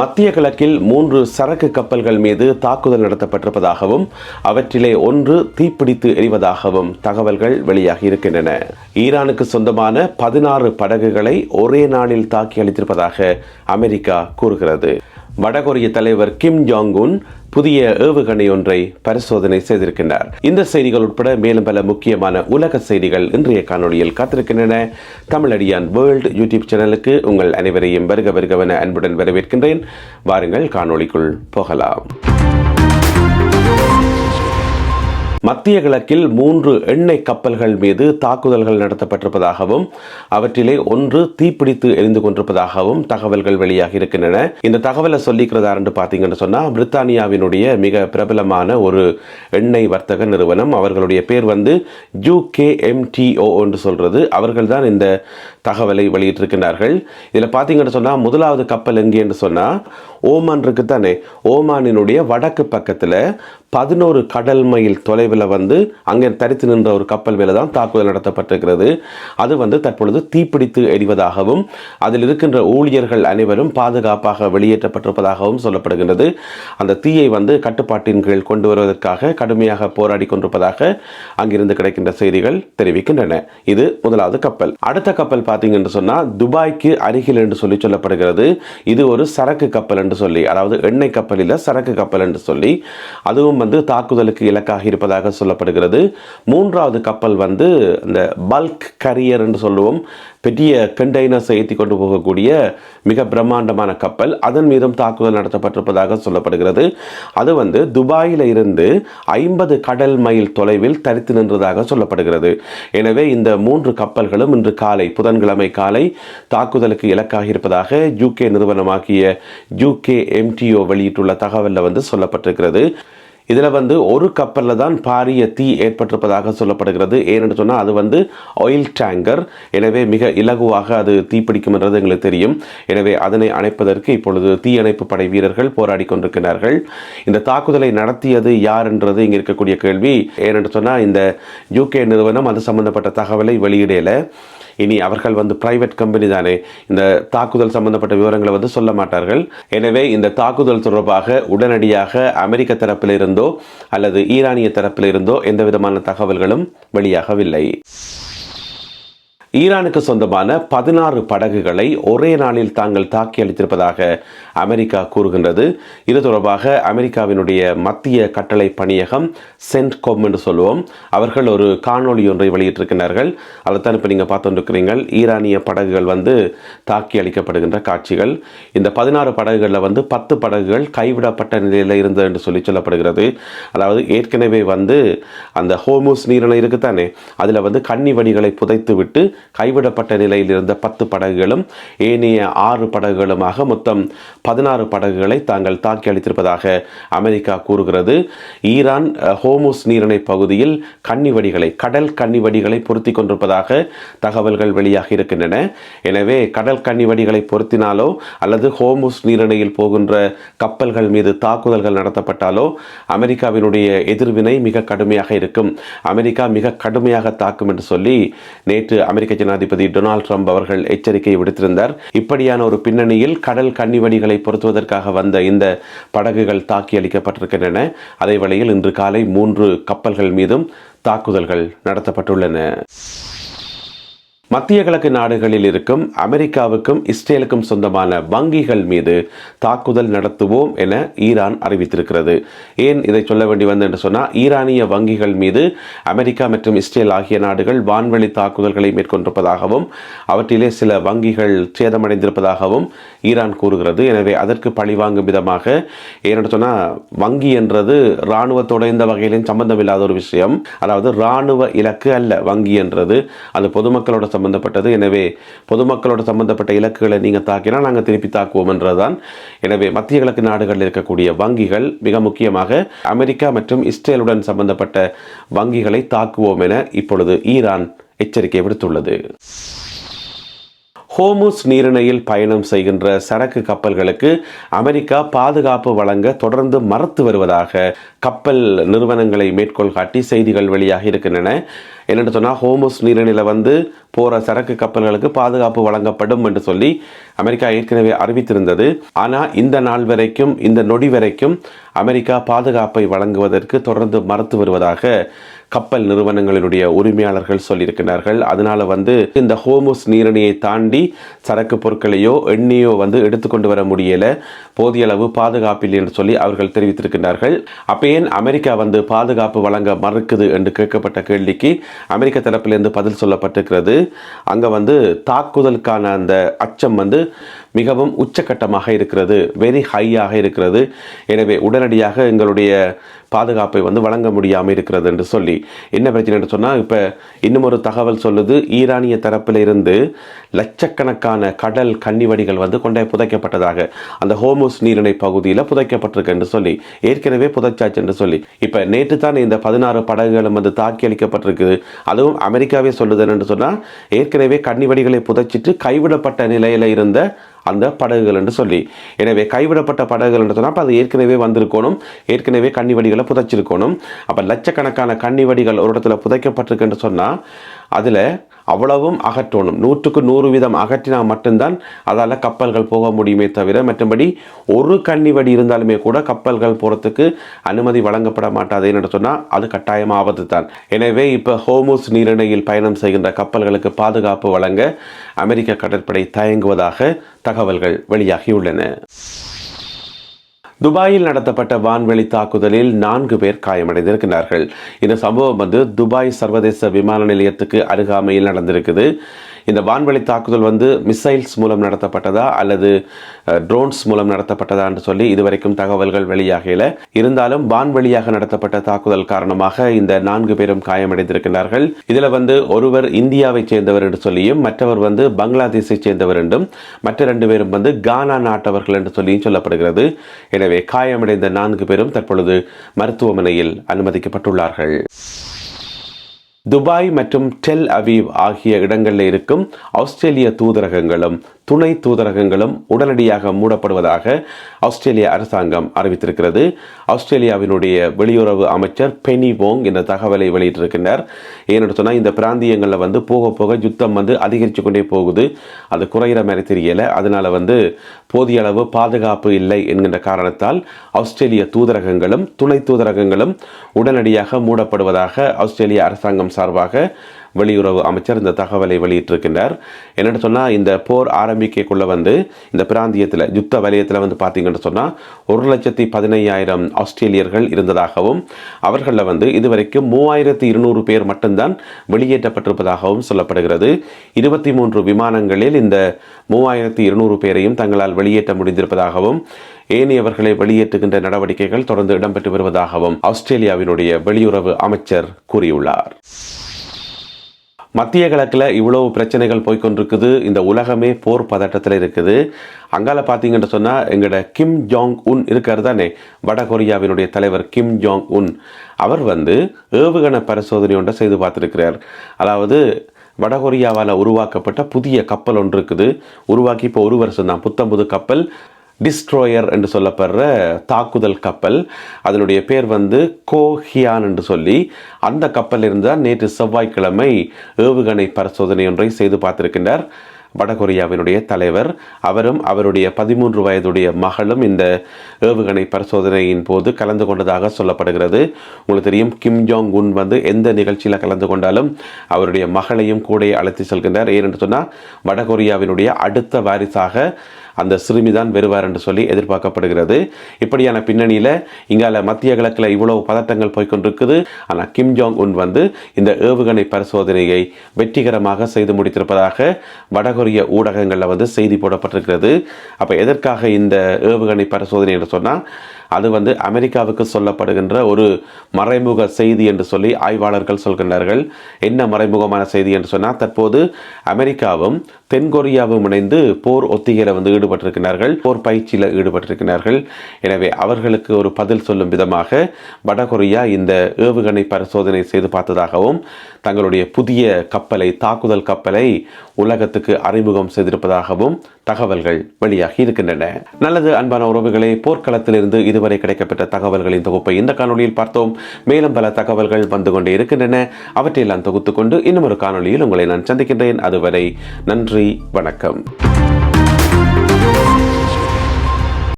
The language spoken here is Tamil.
மத்திய கிழக்கில் 3 சரக்கு கப்பல்கள் மீது தாக்குதல் நடத்தப்பட்டிருப்பதாகவும் அவற்றிலே ஒன்று தீப்பிடித்து எரிவதாகவும் தகவல்கள் வெளியாகி இருக்கின்றன. ஈரானுக்கு சொந்தமான 16 படகுகளை ஒரே நாளில் தாக்கி அளித்திருப்பதாக அமெரிக்கா கூறுகிறது. வடகொரிய தலைவர் கிம் ஜாங் உன் புதிய ஏவுகணை ஒன்றை பரிசோதனை செய்திருக்கின்றார். இந்த செய்திகள் உட்பட மேலும் பல முக்கியமான உலக செய்திகள் இன்றைய காணொலியில் காத்திருக்கின்றன. தமிழடியான் வேர்ல்ட் யூடியூப் சேனலுக்கு உங்கள் அனைவரையும் வருகவென அன்புடன் வரவேற்கின்றேன். வாருங்கள் காணொலிக்குள் போகலாம். மத்திய கிழக்கில் 3 எண்ணெய் கப்பல்கள் மீது தாக்குதல்கள் நடத்தப்பட்டிருப்பதாகவும் அவற்றிலே ஒன்று தீப்பிடித்து எரிந்து கொண்டிருப்பதாகவும் தகவல்கள் வெளியாகி இருக்கின்றன. இந்த தகவலை சொல்லிக்கிறதா என்று பார்த்தீங்கன்னு சொன்னா, பிரித்தானியாவினுடைய மிக பிரபலமான ஒரு எண்ணெய் வர்த்தக நிறுவனம், அவர்களுடைய பேர் UKMTO என்று சொல்றது. அவர்கள் தான் இந்த தகவலை வெளியிட்டிருக்கிறார்கள். இதில் பார்த்தீங்கன்னு சொன்னா, முதலாவது கப்பல் எங்கே என்று சொன்னா ஓமான் இருக்கு தானே, ஓமானினுடைய வடக்கு பக்கத்தில் 11 கடல் மைல் தொலைவில் அங்கே தரித்து நின்ற ஒரு கப்பல் மேலே தான் தாக்குதல் நடத்தப்பட்டிருக்கிறது. அது தற்பொழுது தீப்பிடித்து எரிவதாகவும் அதில் இருக்கின்ற ஊழியர்கள் அனைவரும் பாதுகாப்பாக வெளியேற்றப்பட்டிருப்பதாகவும் சொல்லப்படுகின்றது. அந்த தீயை கட்டுப்பாட்டின் கீழ் கொண்டு வருவதற்காக கடுமையாக போராடி கொண்டிருப்பதாக அங்கிருந்து கிடைக்கின்ற செய்திகள் தெரிவிக்கின்றன. இது முதலாவது கப்பல். அடுத்த கப்பல் பார்த்தீங்கன்னு சொன்னால் துபாய்க்கு அருகில் என்று சொல்லப்படுகிறது. இது ஒரு சரக்கு கப்பல் என்று சொல்லி, அதாவது எண்ணெய் கப்பல் இல்லை, சரக்கு கப்பல் என்று சொல்லி, அதுவும் தாக்குதலுக்கு இலக்காக இருப்பதாக சொல்லப்படுகிறது. மூன்றாவது கப்பல் இந்த பல்க் கரியர் என்று சொல்லுவோம், பெரிய கண்டெய்னர்ஸ் ஏற்றி கொண்டு போகக்கூடிய மிக பிரம்மாண்டமான கப்பல், அதன் மீதும் தாக்குதல் நடத்தப்பட்டிருப்பதாக சொல்லப்படுகிறது. அது துபாயில இருந்து 50 கடல் மைல் தொலைவில் தரித்து நின்றதாக சொல்லப்படுகிறது. எனவே இந்த 3 கப்பல்களும் இன்று காலை, புதன்கிழமை காலை தாக்குதலுக்கு இலக்காக இருப்பதாக UK நிறுவனமாகிய UKMTO வெளியிட்டுள்ள தகவலில் சொல்லப்பட்டிருக்கிறது. இதில் ஒரு கப்பலில் தான் பாரிய தீ ஏற்பட்டிருப்பதாக சொல்லப்படுகிறது. ஏன்னு சொன்னால் அது ஆயில் டேங்கர். எனவே மிக இலகுவாக அது தீப்பிடிக்கும் என்றது எங்களுக்கு தெரியும். எனவே அதனை அணைப்பதற்கு இப்பொழுது தீயணைப்பு படை வீரர்கள் போராடி கொண்டிருக்கிறார்கள். இந்த தாக்குதலை நடத்தியது யார் என்றது இங்கே இருக்கக்கூடிய கேள்வி. ஏன்னு சொன்னால் இந்த UK நிறுவனம் அது சம்பந்தப்பட்ட தகவலை வெளியிடல. இனி அவர்கள் பிரைவேட் கம்பெனி தானே, இந்த தாக்குதல் சம்பந்தப்பட்ட விவரங்களை சொல்ல மாட்டார்கள். எனவே இந்த தாக்குதல் தொடர்பாக உடனடியாக அமெரிக்க தரப்பில் இருந்தோ அல்லது ஈரானிய தரப்பில் இருந்தோ எந்த விதமான தகவல்களும் வெளியாகவில்லை. ஈரானுக்கு சொந்தமான 16 படகுகளை ஒரே நாளில் தாங்கள் தாக்கி அளித்திருப்பதாக அமெரிக்கா கூறுகின்றது. இது தொடர்பாக அமெரிக்காவினுடைய மத்திய கட்டளை பணியகம் சென்ட்கோம் என்று சொல்லுவோம், அவர்கள் ஒரு காணொளி ஒன்றை வெளியிட்டிருக்கிறார்கள். அதைத்தான் இப்போ நீங்கள் பார்த்துருக்கிறீர்கள். ஈரானிய படகுகள் தாக்கி அளிக்கப்படுகின்ற காட்சிகள். இந்த 16 படகுகளில் 10 படகுகள் கைவிடப்பட்ட நிலையில் இருந்தது என்று சொல்லப்படுகிறது. அதாவது ஏற்கனவே அந்த ஹோர்முஸ் நீரிணை இருக்குத்தானே, அதில் கன்னி வடிகளை புதைத்து விட்டு கைவிடப்பட்ட நிலையில் இருந்த 10 படகுகளும் ஏனைய 6 படகுகளுமாக மொத்தம் 16 படகுகளை தாங்கள் தாக்கி அளித்திருப்பதாக அமெரிக்கா கூறுகிறது. ஈரான் ஹோர்முஸ் நீரிணை பகுதியில் கடல் கன்னிவடிகளை பொருத்தி கொண்டிருப்பதாக தகவல்கள் வெளியாகி இருக்கின்றன. எனவே கடல் கன்னிவடிகளை பொருத்தினாலோ அல்லது ஹோர்முஸ் நீரிணையில் போகின்ற கப்பல்கள் மீது தாக்குதல்கள் நடத்தப்பட்டாலோ அமெரிக்காவினுடைய எதிர்வினை மிக கடுமையாக இருக்கும். அமெரிக்கா மிக கடுமையாக தாக்கும் என்று சொல்லி நேற்று அமெரிக்க ஜனாதிபதி டொனால்ட் ட்ரம்ப் அவர்கள் எச்சரிக்கை விடுத்திருந்தார். இப்படியான ஒரு பின்னணியில் கடல் கன்னிவடிகளை பொருத்துவதற்காக வந்த இந்த படகுகள் தாக்கி அளிக்கப்பட்டிருக்கின்றன. அதே வேளையில் இன்று காலை 3 கப்பல்கள் மீதும் தாக்குதல்கள் நடத்தப்பட்டுள்ளன. மத்திய கிழக்கு நாடுகளில் இருக்கும் அமெரிக்காவுக்கும் இஸ்ரேலுக்கும் சொந்தமான வங்கிகள் மீது தாக்குதல் நடத்துவோம் என ஈரான் அறிவித்திருக்கிறது. ஏன் இதை சொல்ல வேண்டி என்று சொன்னால், ஈரானிய வங்கிகள் மீது அமெரிக்கா மற்றும் இஸ்ரேல் ஆகிய நாடுகள் வான்வெளி தாக்குதல்களை மேற்கொண்டிருப்பதாகவும் அவற்றிலே சில வங்கிகள் சேதமடைந்திருப்பதாகவும் ஈரான் கூறுகிறது. எனவே அதற்கு பழிவாங்கும் விதமாக, ஏன்னு சொன்னால் வங்கி என்றது இராணுவத்தோட எந்த வகையிலும் சம்பந்தமில்லாத ஒரு விஷயம். அதாவது இராணுவ இலக்கு அல்ல வங்கி என்றது, அது பொதுமக்களோட சம்பந்தப்பட்டது. எனவே பொதுமக்களோட சம்பந்தப்பட்ட இலக்குகளை நீங்கள் தாக்கினால் நாங்கள் திருப்பி தாக்குவோம் என்றுதான். எனவே மத்திய கிழக்கு நாடுகளில் இருக்கக்கூடிய வங்கிகள், மிக முக்கியமாக அமெரிக்கா மற்றும் இஸ்ரேலுடன் சம்பந்தப்பட்ட வங்கிகளை தாக்குவோம் என இப்பொழுது ஈரான் எச்சரிக்கை விடுத்துள்ளது. ஹோர்முஸ் நீரிணையில் பயணம் செய்கின்ற சரக்கு கப்பல்களுக்கு அமெரிக்கா பாதுகாப்பு வழங்க தொடர்ந்து மறுத்து வருவதாக கப்பல் நிறுவனங்களை மேற்கோள் காட்டி செய்திகள் வெளியாகி இருக்கின்றன. என்னென்னு சொன்னால், ஹோர்முஸ் நீரிணையில் போகிற சரக்கு கப்பல்களுக்கு பாதுகாப்பு வழங்கப்படும் என்று சொல்லி அமெரிக்கா ஏற்கனவே அறிவித்திருந்தது. ஆனால் இந்த நாள் வரைக்கும், இந்த நொடி வரைக்கும் அமெரிக்கா பாதுகாப்பை வழங்குவதற்கு தொடர்ந்து மறுத்து வருவதாக கப்பல் நிறுவனங்களினுடைய உரிமையாளர்கள் சொல்லியிருக்கிறார்கள். அதனால இந்த ஹோர்முஸ் நீரிணையை தாண்டி சரக்கு பொருட்களையோ எண்ணெயோ எடுத்துக்கொண்டு வர முடியல, போதிய அளவு பாதுகாப்பில்லை என்று சொல்லி அவர்கள் தெரிவித்திருக்கிறார்கள். அப்ப ஏன் அமெரிக்கா பாதுகாப்பு வழங்க மறுக்குது என்று கேட்கப்பட்ட கேள்விக்கு அமெரிக்க தரப்பிலிருந்து பதில் சொல்லப்பட்டிருக்கிறது. அங்க தாக்குதலுக்கான அந்த அச்சம் மிகவும் உச்சகட்டமாக இருக்கிறது, வெரி ஹையாக இருக்கிறது. எனவே உடனடியாக எங்களுடைய பாதுகாப்பை வழங்க முடியாமல் இருக்கிறது என்று சொல்லி, என்ன பிரச்சனை என்று சொன்னால், இப்போ இன்னும் ஒரு தகவல் சொல்லுது, ஈரானிய தரப்பில் இருந்து லட்சக்கணக்கான கடல் கன்னிவடிகள் கொண்டே புதைக்கப்பட்டதாக, அந்த ஹோர்முஸ் நீரிணை பகுதியில் புதைக்கப்பட்டிருக்கு என்று சொல்லி, ஏற்கனவே புதைச்சாச்சு என்று சொல்லி, இப்போ நேற்று தான் இந்த 16 படகுகளும் தாக்கி அளிக்கப்பட்டிருக்குது. அதுவும் அமெரிக்காவே சொல்லுது என்று சொன்னால், ஏற்கனவே கன்னிவடிகளை புதைச்சிட்டு கைவிடப்பட்ட நிலையில் இருந்த அந்த படகுகள் என்று சொல்லி. எனவே கைவிடப்பட்ட படகுகள் என்று சொன்னால் அது ஏற்கனவே வந்திருக்கணும், ஏற்கனவே கன்னிவடிகளை புதைச்சிருக்கணும். அப்போ லட்சக்கணக்கான கன்னிவடிகள் ஒரு இடத்துல புதைக்கப்பட்டிருக்கு என்று சொன்னால் அதில் அவ்வளவும் அகற்றணும். 100% அகற்றினா மட்டும்தான் அதால் கப்பல்கள் போக முடியுமே தவிர, மற்றபடி ஒரு கன்னிவடி இருந்தாலுமே கூட கப்பல்கள் போகிறதுக்கு அனுமதி வழங்கப்பட மாட்டாது என்று சொன்னால் அது கட்டாயமாக ஆபத்து தான். எனவே இப்போ ஹோர்முஸ் நீரிணையில் பயணம் செய்கின்ற கப்பல்களுக்கு பாதுகாப்பு வழங்க அமெரிக்க கடற்படை தயங்குவதாக தகவல்கள் வெளியாகியுள்ளன. துபாயில் நடத்தப்பட்ட வான்வெளி தாக்குதலில் 4 பேர் காயமடைந்திருக்கிறார்கள். இந்த சம்பவம் துபாய் சர்வதேச விமான நிலையத்துக்கு அருகாமையில் நடந்திருக்குது. இந்த வான்வெளி தாக்குதல் மிசைல்ஸ் மூலம் நடத்தப்பட்டதா அல்லது ட்ரோன்ஸ் மூலம் நடத்தப்பட்டதா என்று சொல்லி இதுவரைக்கும் தகவல்கள் வெளியாகல. இருந்தாலும் வான்வெளியாக நடத்தப்பட்ட தாக்குதல் காரணமாக இந்த 4 பேரும் காயமடைந்திருக்கிறார்கள். இதுல ஒருவர் இந்தியாவை சேர்ந்தவர் என்று சொல்லியும், மற்றவர் பங்களாதேஷை சேர்ந்தவர் என்றும், மற்ற 2 பேரும் கானா நாட்டவர்கள் என்று சொல்லியும் சொல்லப்படுகிறது. எனவே காயமடைந்த 4 பேரும் தற்பொழுது மருத்துவமனையில் அனுமதிக்கப்பட்டுள்ளார்கள். துபாய் மற்றும் டெல் அவீவ் ஆகிய இடங்களில் இருக்கும் ஆஸ்திரேலிய தூதரகங்களும் துணை தூதரகங்களும் உடனடியாக மூடப்படுவதாக ஆஸ்திரேலிய அரசாங்கம் அறிவித்திருக்கிறது. ஆஸ்திரேலியாவினுடைய வெளியுறவு அமைச்சர் பெனி வோங் இந்த தகவலை வெளியிட்டிருக்கிறார். ஏன்னு சொன்னால், இந்த பிராந்தியங்களில் போக போக யுத்தம் அதிகரித்து கொண்டே போகுது, அது குறைகிற மாதிரி தெரியல. அதனால போதிய அளவு பாதுகாப்பு இல்லை என்கின்ற காரணத்தால் ஆஸ்திரேலிய தூதரகங்களும் துணை தூதரகங்களும் உடனடியாக மூடப்படுவதாக ஆஸ்திரேலிய அரசாங்கம் சார்பாக வெளியுறவு அமைச்சர் இந்த தகவலை வெளியிட்டிருக்கின்றார். என்னென்னு சொன்னால், இந்த போர் ஆரம்பிக்கக்குள்ள இந்த பிராந்தியத்தில் யுத்த வலயத்தில் பார்த்தீங்கன்னு சொன்னால் 1,15,000 ஆஸ்திரேலியர்கள் இருந்ததாகவும், அவர்களில் இதுவரைக்கும் 3,200 பேர் மட்டும்தான் வெளியேற்றப்பட்டிருப்பதாகவும் சொல்லப்படுகிறது. 23 விமானங்களில் இந்த 3,200 பேரையும் தங்களால் வெளியேற்ற முடிந்திருப்பதாகவும், ஏனையவர்களை வெளியேற்றுகின்ற நடவடிக்கைகள் தொடர்ந்து இடம்பெற்று வருவதாகவும் ஆஸ்திரேலியாவினுடைய வெளியுறவு அமைச்சர் கூறியுள்ளார். மத்திய கிழக்கில் இவ்வளவு பிரச்சனைகள் போய்கொண்டிருக்குது. இந்த உலகமே போர் பதட்டத்தில் இருக்குது. அங்கால பார்த்தீங்கன்னு சொன்னால், எங்களோட கிம் ஜாங் உன் இருக்கார் தானே, வட கொரியாவினுடைய தலைவர் கிம் ஜாங் உன், அவர் ஏவுகணை பரிசோதனை ஒன்றை செய்து பார்த்துருக்கிறார். அதாவது வடகொரியாவால் உருவாக்கப்பட்ட புதிய கப்பல் ஒன்று இருக்குது, உருவாக்கி இப்போ 1 வருஷம் தான், புத்தம்புது கப்பல், டிஸ்ட்ரோயர் என்று சொல்லப்படுற தாக்குதல் கப்பல். அதனுடைய பேர் கோஹியான் என்று சொல்லி, அந்த கப்பல் இருந்தால் நேற்று செவ்வாய்க்கிழமை ஏவுகணை பரிசோதனை ஒன்றை செய்து பார்த்திருக்கின்றார் வடகொரியாவினுடைய தலைவர். அவரும் அவருடைய 13 வயதுடைய மகளும் இந்த ஏவுகணை பரிசோதனையின் போது கலந்து கொண்டதாக சொல்லப்படுகிறது. உங்களுக்கு தெரியும், கிம் ஜாங் உன் எந்த நிகழ்ச்சியில் கலந்து கொண்டாலும் அவருடைய மகளையும் கூட அழைத்து செல்கின்றார். ஏனென்று சொன்னால், வடகொரியாவினுடைய அடுத்த வாரிசாக அந்த சிறுமிதான் வருவார் என்று சொல்லி எதிர்பார்க்கப்படுகிறது. இப்படியான பின்னணியில் இங்கால மத்திய கிழக்கில் இவ்வளவு பதட்டங்கள் போய்கொண்டிருக்குது. ஆனால் கிம் ஜாங் உன் இந்த ஏவுகணை பரிசோதனையை வெற்றிகரமாக செய்து முடித்திருப்பதாக வடகொரிய ஊடகங்களில் செய்தி போடப்பட்டிருக்கிறது. அப்போ எதற்காக இந்த ஏவுகணை பரிசோதனை என்று சொன்னால், அது அமெரிக்காவுக்கு சொல்லப்படுகின்ற ஒரு மறைமுக செய்தி என்று சொல்லி ஆய்வாளர்கள் சொல்கின்றார்கள். என்ன மறைமுகமான செய்தி என்று சொன்னால், தற்போது அமெரிக்காவும் தென்கொரியாவும் இணைந்து போர் ஒத்திகையில் ஈடுபட்டு ஈடுபட்டிருக்கிறார்கள், போர் பயிற்சியில் ஈடுபட்டிருக்கிறார்கள். எனவே அவர்களுக்கு ஒரு பதில் சொல்லும் விதமாக வடகொரியா இந்த ஏவுகணை பரிசோதனை செய்து பார்த்ததாகவும் தங்களுடைய புதிய கப்பலை, தாக்குதல் கப்பலை உலகத்துக்கு அறிமுகம் செய்திருப்பதாகவும் தகவல்கள் வெளியாகி இருக்கின்றன. நல்லது அன்பான உறவுகளே, போர்க்களத்திலிருந்து இதுவரை கிடைக்கப்பட்ட தகவல்களின் தொகுப்பை இந்த காணொலியில் பார்த்தோம். மேலும் பல தகவல்கள் வந்து கொண்டே இருக்கின்றன. அவற்றையெல்லாம் தொகுத்துக் கொண்டு இன்னும் ஒரு காணொலியில் உங்களை நான் சந்திக்கின்றேன். அதுவரை நன்றி, வணக்கம்.